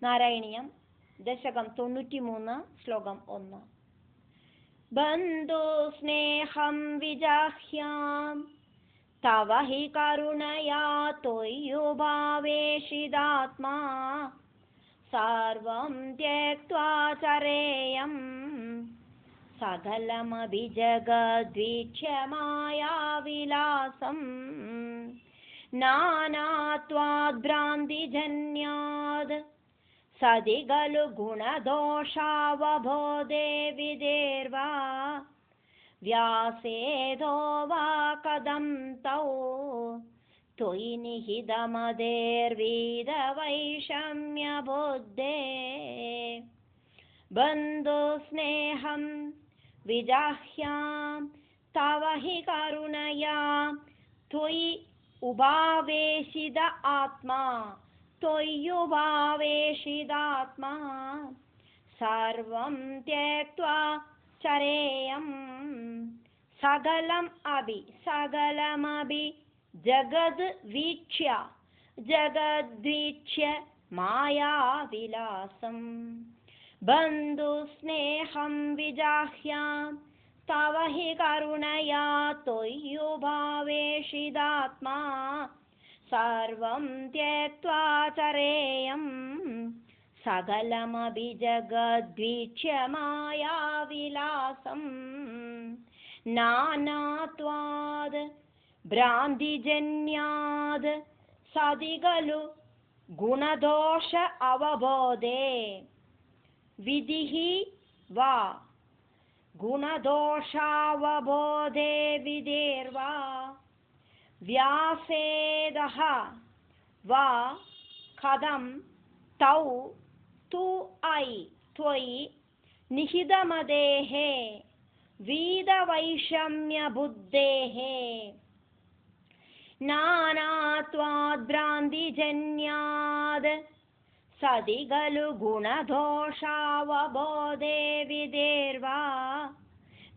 നാരായണീയം ദശകം 93 ശ്ലോകം 1. ബന്ധുസ്നേഹം വിജാഹ്യാം തവ ഹി കരുണയാ ത്വയ്യുപവേശിതാത്മാ സർവം ത്യക്ത്വാ ചരേയം സകലമപി ജഗദ്വീക്ഷ്യ മായാവിലാസം നാനാത്വാദ് ഭ്രാന്തിജന്യാദ് സതി ഖലു ഗുണദോഷാവബോധേ വിദേർവാ വ്യാസേതോ വാ കഥം തൗ ത്വയി നിഹിതമതേർവീതവൈഷമ്യബുദ്ധേ ബന്ധുസ്നേഹം വിജാഹ്യാം തവ ഹി കരുണയാ ത്വയി ഉപാവേശിത ആത്മാ ത്വയ്യുപവേശിതാത്മാ സർവം ത്യക്ത്വാ ചരേയം സകലമപി ജഗദ്വീക്ഷ്യ മായാവിലാസം ബന്ധുസ്നേഹം വിജാഹ്യാം തവ ഹി കരുണയാ ത്വയ്യുപവേശിതാത്മാ സർവം ത്യക്ത്വാ ചരേയം സകലമപി ജഗദ്വീക്ഷ്യ മായാവിലാസം നാനാത്വാദ് ഭ്രാന്തിജന്യാദ് സതി ഖലു ഗുണദോഷ അവബോധേ വിധിഹി വാ ഗുണദോഷാവബോധേ വിദേർവാ വ്യാസേദഃ വാ കഥം തൗ ത്വയി നിഹിതമതേഃ വീതവൈഷമ്യബുദ്ധേഃ നാനാത്വാദ് ഭ്രാന്തിജന്യാദ് സതി ഖലു ഗുണദോഷാവബോധേ വിദേർവാ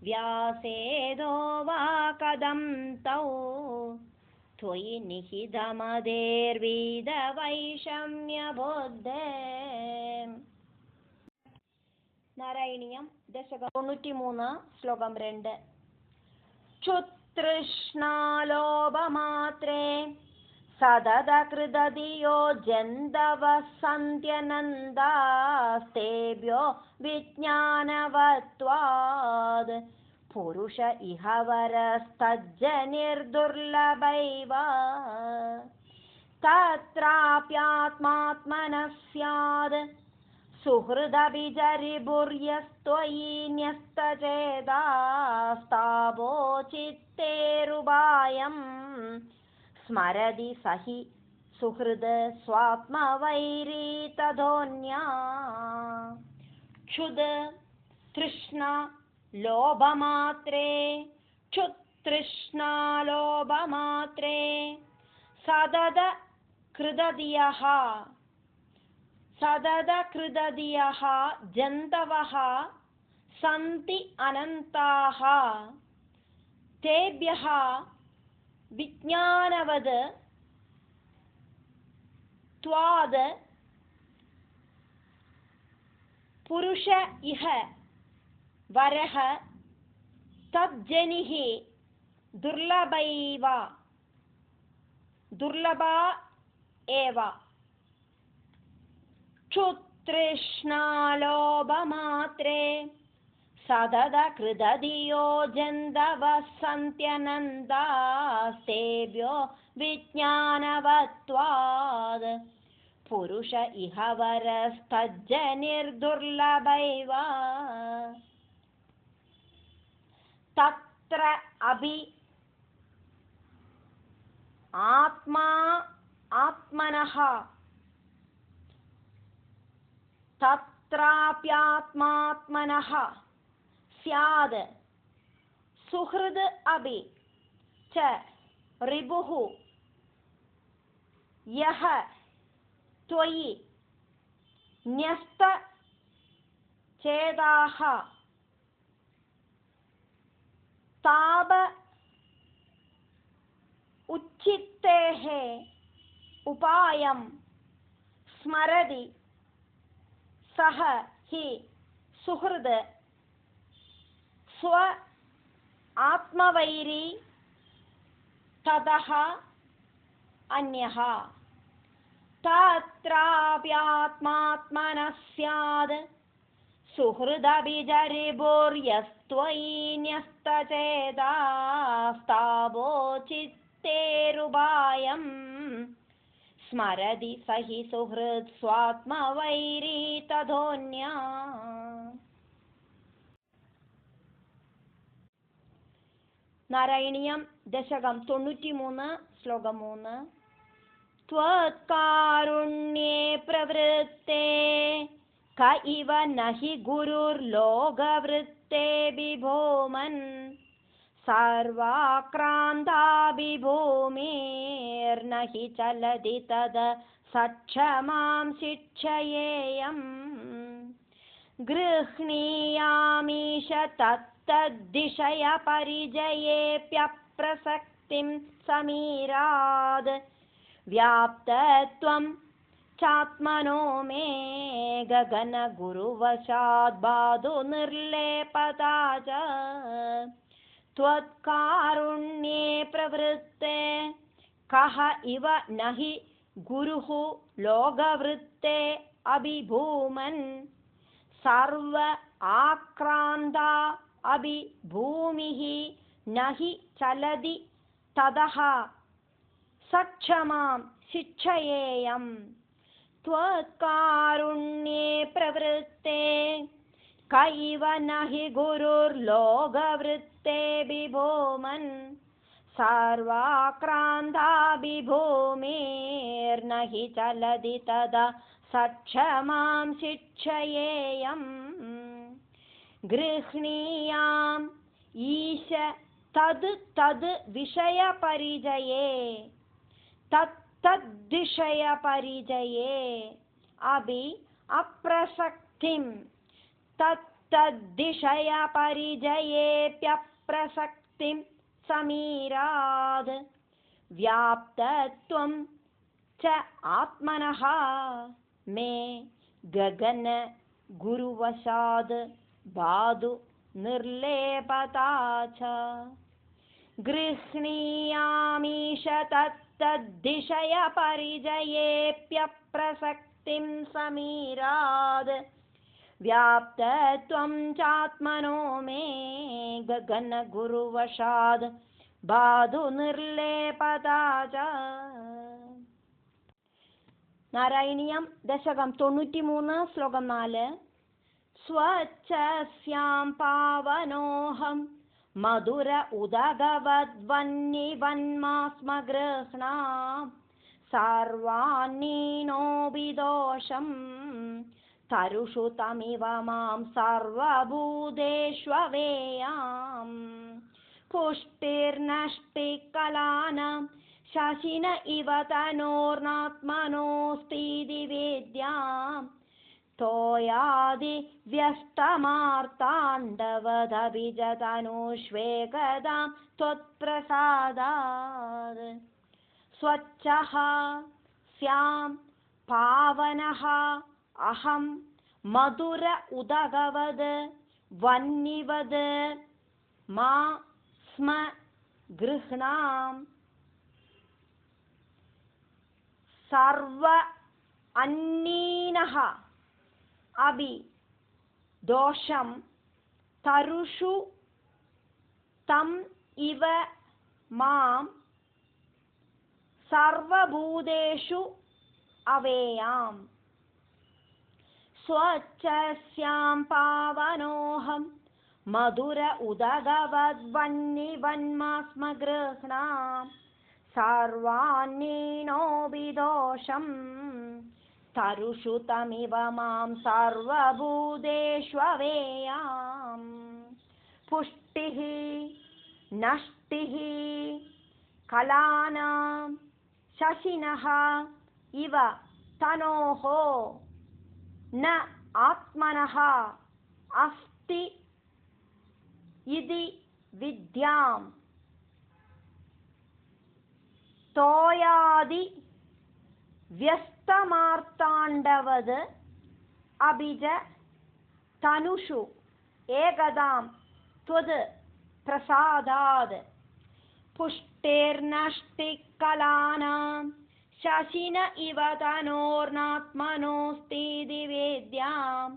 വ്യാസേതോ വാ കഥം തൗ ത്വയി നിഹിതമതേർവീതവൈഷമ്യബുദ്ധേ. നാരായണീയം ദശകം 93 ശ്ലോകം 2. ക്ഷുതൃഷ്ണാലോഭമാത്രേ സതത കൃതധിയോ ജന്തവഃ സന്ത്യനന്ദാസ്തേഭ്യോ വിജ്ഞാനവത്വാദ് പുരുഷ ഇഹ വരസ്തജ്ജനിർദുർലഭൈവ തത്രാപ്യാത്മാത്മനഃ സ്യാദ് സുഹൃദഭിജരിഭുര്യസ്ത്വയി ന്യസ്തചേതാസ്താപോ ചിത്തേരുപായം സ്മരതി സഹി സുഹൃദ് സ്വാത്മവൈരീ തഥോന്യാ. ക്ഷുത് തൃഷ്ണ ലോഭമാത്രേ ക്ഷുതൃഷ്ണാലോഭമാത്രേ സതത കൃതധിയഃ ജന്തവഃ സന്തി അനന്താഃ തേഭ്യഃ വിജ്ഞാനവത് ത്വാദ് പുരുഷ ഇഹ വരഃ തജ്ജനിഃ ദുർലഭ ഏവ. ക്ഷുതൃഷ്ണാലോഭമാത്രേ സതത കൃതധിയോ ജന്തവഃ സന്ത്യനന്ദാസ്തേഭ്യോ വിജ്ഞാനവത്വാദ് പുരുഷ ഇഹ വരസ്തജ്ജനിർദുർലഭൈവ. തത്ര അപി ആത്മനഃ തത്രാപ്യാത്മാത്മനഃ സ്യാദ് സുഹൃദ് അപി ച റിപുഃ യഃ ത്വയി ന്യസ്തചേതാഃ താപ ഉച്ഛിത്തേः उपायं स्मरति सः हि सुहृद् स्व आत्मवैरी ततः अन्यः तत्राप्यात्मात्मनः स्यात् सुहृदभिजरिभुर्यस्त्वयि स्मरति स हि सुहृत् स्वात्मवैरी तथोऽन्या നാരായണീയം ദശകം 93 ശ്ലോകം 3 त्वत्कारुण्ये प्रवृत्ते क इव नहि गुरुर्लोकवृत्ते बिभोमन् सर्वाक्रान्ताभिभूमिर्नहि चलति तद सक्षमां शिक्षयेयम् गृह्णीयामीश तत्तद्दिशयपरिजयेऽप्यप्रसक्तिं समीराद् व्याप्तत्वं चात्मनो मे गगनगुरुवशाद् बाधुर्निर्लेपता च त्वत्कारुण्ये प्रवृत्ते कः इव नहि गुरुः लोकवृत्ते अभिभूमन् सर्व आक्रान्ता अभिभूमिः नहि चलति ततः सक्षमां शिक्षयेयम् त्वत्कारुण्ये प्रवृत्ते क इव नहि गुरुर्लोकवृत्ते बिभोमन् सर्वाक्रान्ताभिभूमिर्नहि चलति तदा सक्षमां शिक्षयेयम् गृह्णीयाम् ईश तद् विषयपरिजये तद्विषयपरिजये अभि अप्रसक्तिं तद्विषयपरिजयेऽप्यप्रसक्तिं समीराद् व्याप्तत्वं च आत्मनः मे गगन गुरुवशाद् बाधु निर्लेपता च गृह्णीयामीश तत्तद्दिशयपरिजयेऽप्यप्रसक्तिं समीराद् व्याप्तत्वं चात्मनो मे गगनगुरुवशाद् बाधु निर्लेपता च നാരായണീയം ദശകം 93 ശ്ലോകം 4 സ്വച്ഛസ്യാം പാവനോഹം മധുര ഉദഗവദ്വന്നിവന്മാസ്മ ഗൃഹ്ണാം സർവാന്നീനോപി ദോഷം തരുഷു തമിവ മാം സർവഭൂതേഷ്വവേയാം പുഷ്ടിർനഷ്ടികലാനാം ശശിന ഇവ തനോർനാത്മനോസ്തീതി വേദ്യാം തോയാദി വ്യഷ്ടമാർത്താണ്ഡവദഭിജതനുഷ്വേകദാം ത്വത്പ്രസാദാത് സ്വച്ഛഃ സ്യാം പാവനഃ അഹം മധുര ഉദകവത് വന്നിവത് മാ സ്മ ഗൃഹ്ണാം സർവ അന്നീനഃ അഭി ദോഷം തരുഷു തം ഇവ മാം സർവഭൂതേഷു അവേയാം സ്വച്ഛസ്യാം പാവനോഹം മധുര ഉദഗവദ്വന്നിവന്മാസ്മ ഗൃഹ്ണാം സർവാന്നീനോപി ദോഷം തരുഷു തമിവ മാം സർവഭൂതേഷ്വവേയാം പുഷ്ടിഃ നഷ്ടിഃ കലാനാം ശശിനഃ ഇവ തനോഃ ന ആത്മനഃ അസ്തി ഇതി വിദ്യാം തോയാദി വ്യസ്തമാർത്താണ്ഡവത് अभिज तनुषु एकदां त्वद् प्रसादात् पुष्टिर्नष्टिकलानां शशिन इव तनोर्नात्मनोऽस्ति दिवेद्यां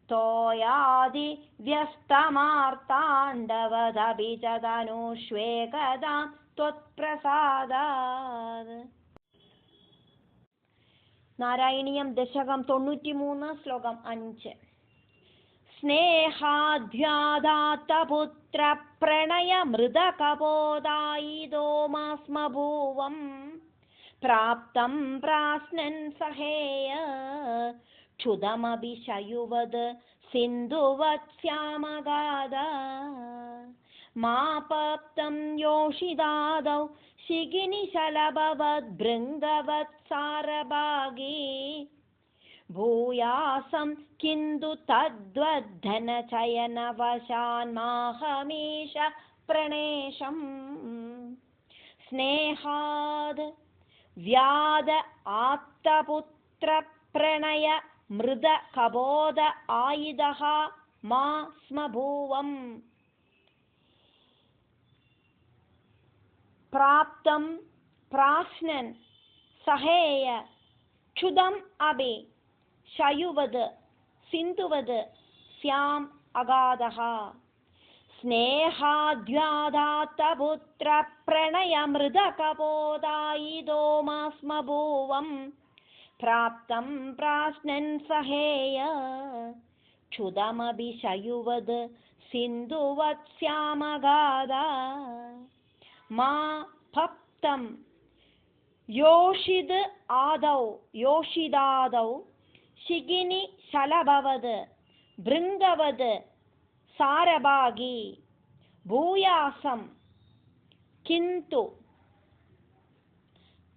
तोयादिव्यस्तमार्ताण्डवदपि च तनुष्वेकदां त्वत्प्रसादात्. നാരായണീയം ദശകം 93 ശ്ലോകം 5. സ്നേഹാധ്യാദാത്തപുത്ര പ്രണയമൃതകപോദായിദോ മാസ്മഭൂവം പ്രാപ്തം പ്രാസ്നൻ സഹേയ ക്ഷുതമപി ശയുവത് സിന്ധുവത്സ്യാമഗാദ മാപപ്തം യോഷിതാദൗ ശിഖിനിശലഭവദ്ഭൃംഗവത്സാരഭാഗീ ഭൂയാസം കിന്തു തദ്വദ്ധനചയനവശാന്മാഹമീശ പ്രണേശം. സ്നേഹാദ് വ്യാദ ആപ്തപുത്ര പ്രണയ മൃത കബോധ ആയുധഃ മാ സ്മഭൂവം പ്രാപ്തം പ്രാശ്നൻ സഹേയ ക്ഷുതം അപി ശയുവത് സിന്ധുവത് സ്യാം അഗാധഃ. സ്നേഹാദ്വാദാത്തപുത്ര പ്രണയമൃതകപോദായിദോ മാസ്മഭൂവം പ്രാപ്തം പ്രാശ്നൻ സഹേയ ക്ഷുതമപി ശയുവത് സിന്ധുവത്സ്യാമഗാധ മാ ഭക്തം യോഷിത് ആദൗ യോഷിതാദൗ ശിഖിനി ശലഭവത് ഭൃംഗവത് സാരഭാഗി ഭൂയാസം കിന്തു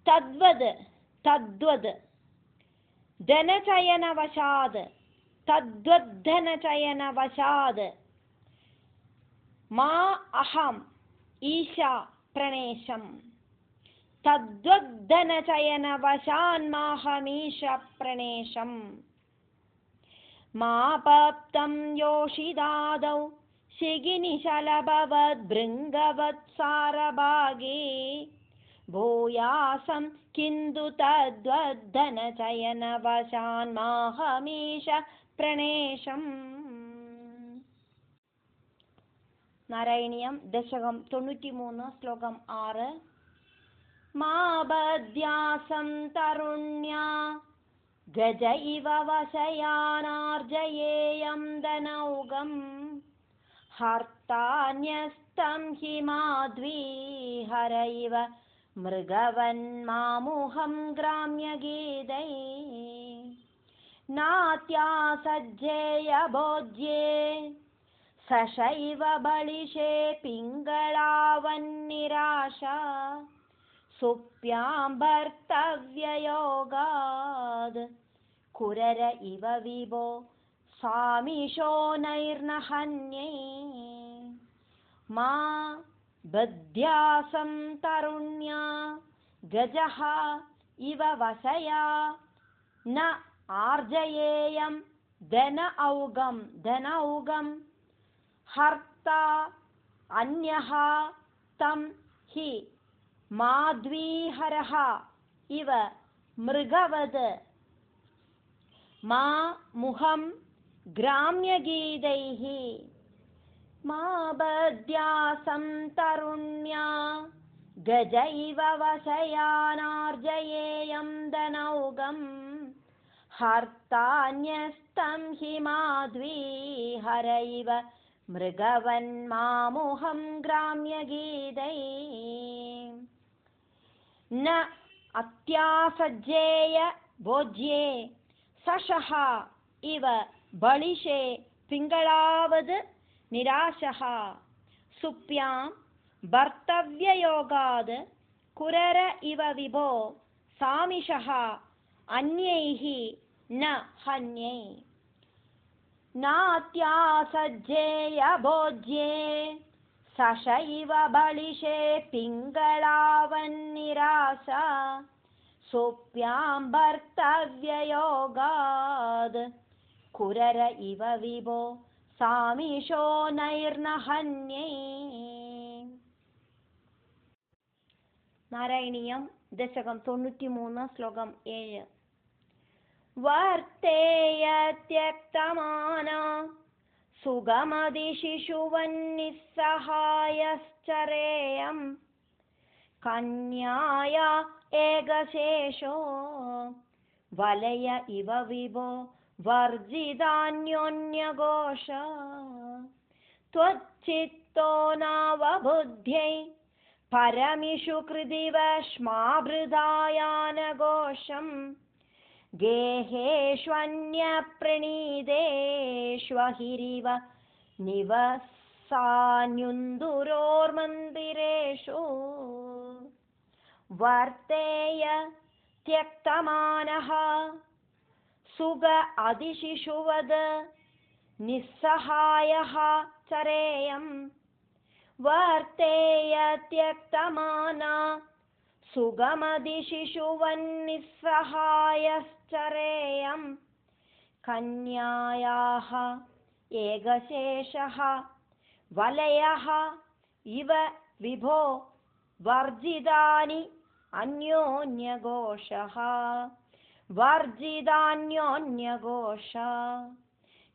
തദ്വത് ധനചയനവശാത് തദ്വദ്ധനചയനവശാത് മാ അഹം ഈശ പ്രണേശം. തദ്വദ്ധനചയനവശാന്മാഹമീശ പ്രണേശം. മാപപ്തം യോഷിതാദൗ ശിഖിനിശലഭവദ്ഭൃംഗവത്സാരഭാഗീ ഭൂയാസം കിന്തു തദ്വദ്ധനചയനവശാന്മാഹമീശ പ്രണേശം. നാരായണീയം ദശകം 93 ശ്ലോകം 6. മാബദ്ധ്യാസം തരുണ്യാ ഗജ ഇവ വശയാനാർജയേയം ധനൗകം ഹർത്താന്യസ്തം ഹി മാധ്വീഹര ഇവ മൃഗവന്മാമുഹം ഗ്രാമ്യഗീതൈ നാത്യാസജ്ജേയ ഭോജ്യേ സശൈവ ബളിഷേ പിംഗളാവന്നിരാശ സുപ്യാം ഭർത്തവ്യയോഗാത് കുരര ഇവ വിഭോ സാമിഷോ നൈർനഹന്യൈ. മാ ബദ്ധ്യാസം തരുണ്യാ ഗജഃ ഇവ വശയാ ന ആർജയേയം ധനൗകം ഹർത്ത അന്യഃ തം ഹി മാധ്വീഹരഃ ഇവ മൃഗവത് മാ മുഹം ഗ്രാമ്യഗീതൈഃ. മാ ബദ്ധ്യാസം തരുണ്യാ ഗജ ഇവ വശയാനാർജയേയം ധനൗകം ഹർത്താന്യസ്തം ഹി മാധ്വീഹര ഇവ മൃഗവന്മാമുഹം ഗ്രാമ്യഗീതൈ. ന അത്യാസജ്ജേയ ഭോജ്യേ സശഃ ഇവ ബളിഷേ പിംഗളാവത് നിരാശഃ സുപ്യാം ഭർത്തവ്യയോഗാത് കുരര ഇവ വിഭോ സാമിഷഃ അന്യൈഃ ന ഹന്യൈ. നാത്യാസജ്ജേയ ഭോജ്യേ സശൈവ ബളിഷേ പിംഗളാവന്നിരാശ സുപ്യാം ഭർത്തവ്യയോഗാത് കുരര ഇവ വിഭോ സാമിഷോ നൈർനഹന്യൈ. നാരായണീയം ദശകം 93 ശ്ലോകം 7. വർത്തേയ ത്യക്തമാന സുഗമതിശിശുവന്നിസ്സഹായശ്ചരേയം കന്യായ ഏകശേഷോ വലയ ഇവ വിഭോ വർജിതാന്യോന്യഘോഷ. ത്വച്ചിത്തോ നവബുദ്ധ്യൈ പരമിഷു കൃതിവ ശ്മാഭൃതായാനഘോഷം ഗേഹേഷ്വന്യപ്രണീതേഷ്വഹിരിവ നിവസാന്യുന്ദുരോർമന്ദിരേഷു. വർത്തേയ ത്യക്തമാനഃ സുഖ അതിശിശുവത് നിസ്സഹായഃ ചരേയം. വർത്തേയ ത്യക്തമാന സുഗമതിശിശുവന്നിസ്സഹായശ്ചരേയം കന്യായാഃ ഏകശേഷഃ വലയഃ ഇവ വിഭോ വർജിതാനി അന്യോന്യഘോഷഃ. വർജിതാന്യോന്യഘോഷ.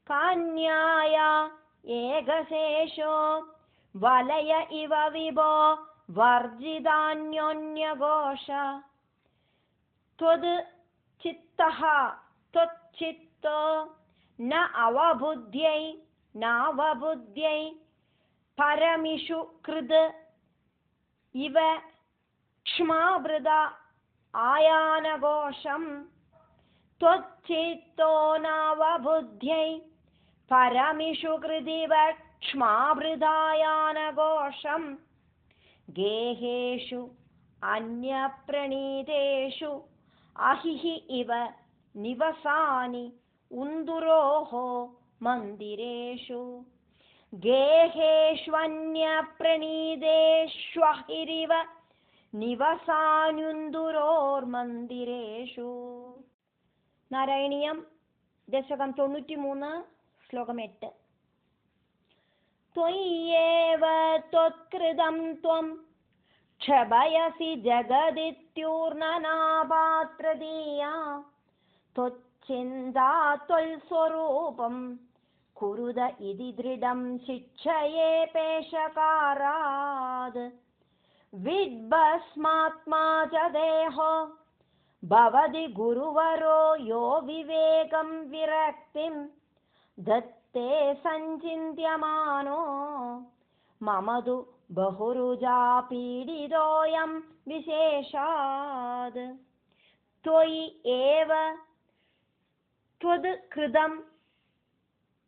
കന്യായ ഏകശേഷോ വലയ ഇവ വിഭോ വർജിതാന്യോന്യഘോഷ. ത്വത് ചിത്തഃ ത്വച്ചിത്തോ ന അവബുദ്ധ്യൈ നാവബുദ്ധ്യൈ പരമിഷു കൃത് ഇവ ക്ഷ്മാഭൃത ആയാനഘോഷം. ത്വച്ചിത്തോ നവബുദ്ധ്യൈ പരമിഷു കൃതിവ ക്ഷ്മാഭൃതായാനഘോഷം ഗേഹേഷു അന്യപ്രണീതേഷു അഹിഹി ഇവ നിവസാനി ഉന്ദുരോഹ മന്ദിരേഷു. ഗേഹേഷ്വന്യപ്രണീതേഷ്വഹിരിവ നിവസാനുന്ദുരോർമന്ദിരേഷു. നാരായണീയം ദശകം 93 ശ്ലോകം 8. ത്വയ്യേവ ത്വത്കൃതം ത്വം ക്ഷഭയസി ജഗദിത്യൂർണനാപാത്രതീയാ. ത്വച്ഛിന്താ ത്വൽസ്വരൂപം കുരുത ഇതി ദൃഢം ശിക്ഷയേ പേശകാരാത്. വിദ്ഭസ്മാത്മാ ച ദേഹോ ഭവതി ഗുരുവരോ യോ വിവേകം വിരക്തിം ദത്തേ സഞ്ചിന്യമാനോ മമതു ബഹുരുജാ പീഡിതോയം വിശേഷാത്. ത്വയി ഏവ ത്വത് കൃതം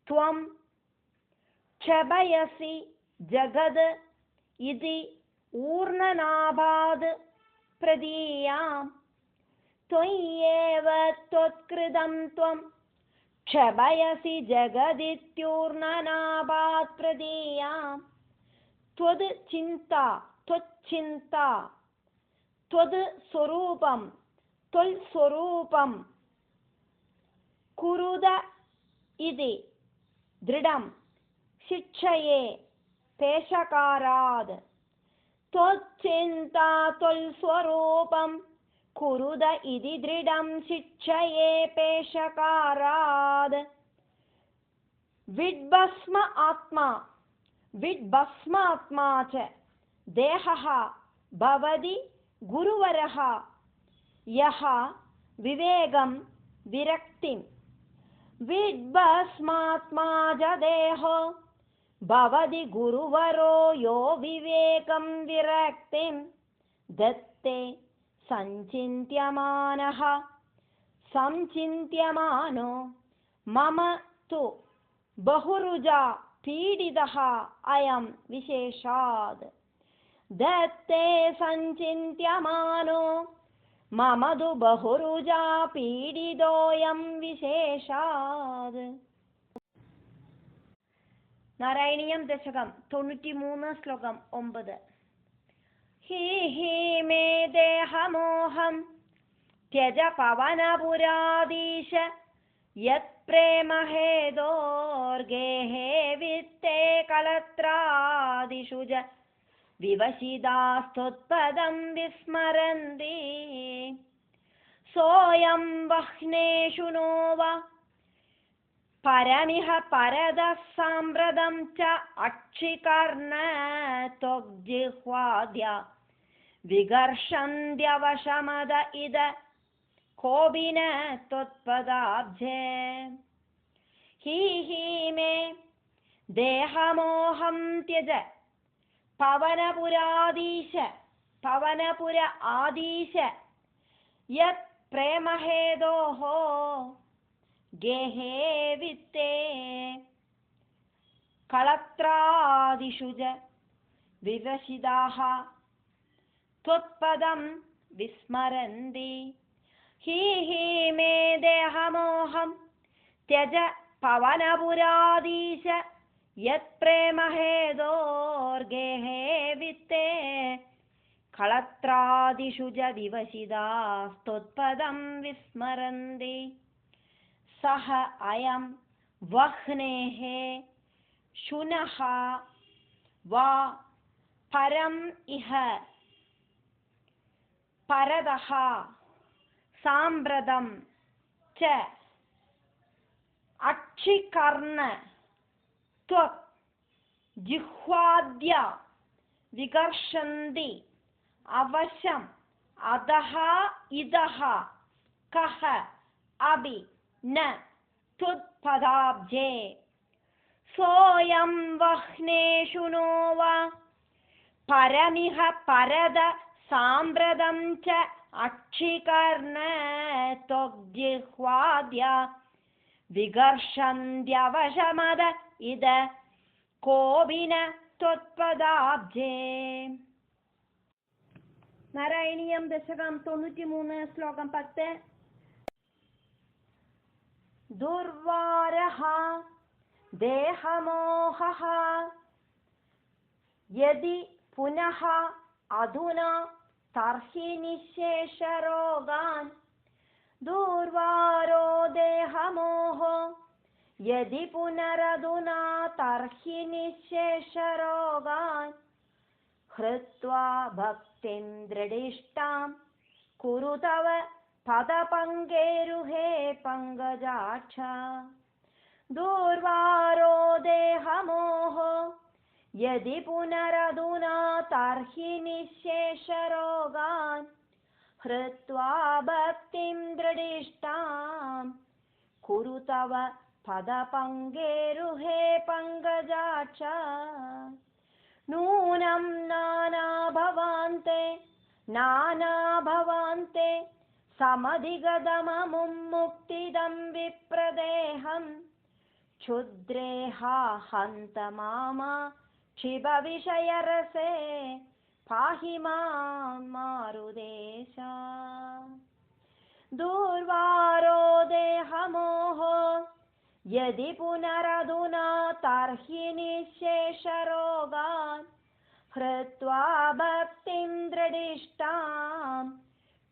ത്വം ക്ഷഭയസി ജഗത് ഇതി ഊർണനാഭാത് പ്രതീയാം. ത്വയ്യേവ ത്വത്കൃതം ത്വം ക്ഷഭയസി ജഗദിത്യൂർണനാഭാത് പ്രതീയാം. ത്വത് ചിന്ത ത്വച്ഛിന്ത ത്വത് സ്വരൂപം ത്വൽസ്വരൂപം കുരുത ഇതി ദൃഢം ശിക്ഷയേ പേശകാരാത്. ത്വച്ഛിന്താ ത്വൽസ്വരൂപം കുരുത ഇതി ദൃഢം ശിക്ഷയേ പേശകാരാത്. വിദ്ഭസ്മ ആത്മാ വിദ്ഭസ്മാത്മാ ച ദേഹഃ ഭവതി ഗുരുവരഃ യഃ വിവേകം വിരക്തിം. വിദ്ഭസ്മാത്മാ ച ദേഹോ ഭവതി ഗുരുവരോ യോ വിവേകം വിരക്തിം ദത്തേ സഞ്ചിന്യമാനഃ സംചിന്യമാനോ മമ തു ബഹുരുജാ പീഡിതഃ അയം വിശേഷാത്. ദത്തേ സഞ്ചിന്യമാനോ മമ തു ബഹുരുജാ പീഡിതോയം വിശേഷാത്. നാരായണീയം ദശകം 93 ശ്ലോകം 9. ഹി ഹി മേ ദേഹമോഹം ത്യജ പവനപുരാധീശ यत्प्रेमहेदोर्गेः वित्ते कलत्रादिषु च विवशिदास्तुत्पदं विस्मरन्ति सोऽयं वह्नेषु नो वा परमिह परदः साम्प्रतं च अक्षिकर्ण त्वग्जिह्वाद्य विगर्षन्त्यवशमद इद कोऽपि न त्वत्पदाब्जे हि मे देहमोहं त्यज पवनपुर आदीश यत् प्रेमहेदोः गेहे वित्ते कलत्रादिषु च विवशिदाः त्वत्पदं विस्मरन्ति हि मे देहमोहं त्यज पवनपुरादीश यत्प्रेमहेदोर्गेहे वित्ते कलत्रादिषु च विवशिदास्तुत्पदं विस्मरन्ति सः अयं वह्नेः शुनः वा परम् इह परदः साम्प्रतं च अक्षिकर्ण त्वक् जिह्वाद्य विगर्षन्ति अवशम् अधः इदः कः अपि न त्वत्पदाब्जे सोऽयं वह्नेषु नो वा परमिह परद साम्प्रतं च अक्षिकर्ण त्वग्जिह्वाद्य विगर्षन्त्यवशमद इद कोऽपि न त्वत्पदाब्जे नारायणीयं दशकं 93 श्लोकं 10 दुर्वारः देहमोहः यदि पुनः अधुना तर्हि निःशेषरोगान् दुर्वारो देहमोहो यदि पुनरधुना तर्हि निःशेषरोगान् हृत्वा भक्तिं दृढिष्टां कुरु तव पदपङ्केरुहे पङ्कजाक्ष दुर्वारो देहमोहो यदि पुनरधुना तर्हि निःशेषरोगान् हृत्वा भक्तिं दृढिष्टां कुरु तव पदपङ्केरुहे पङ्कजाक्ष नूनं नानाभवान्ते समधिगतममुं मुक्तिदं विप्रदेहं क्षुद्रेहा हन्त मामा क्षिपविषयरसे पाहि मां मारुदेश दुर्वारो देहमोहो यदि पुनरधुना तर्हि निःशेषरोगान् हृत्वा भक्तिं दृढिष्टां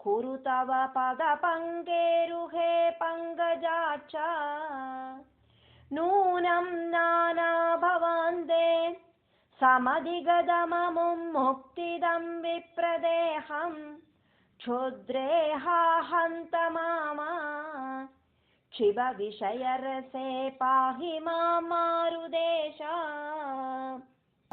कुरु तव पदपङ्केरुहे पङ्कजाक्ष नूनं नानाभवान्ते समधिगतममुं मुक्तिदं विप्रदेहं क्षुद्रेहा हन्त मामा क्षिपविषयरसे पाहि मां मारुदेश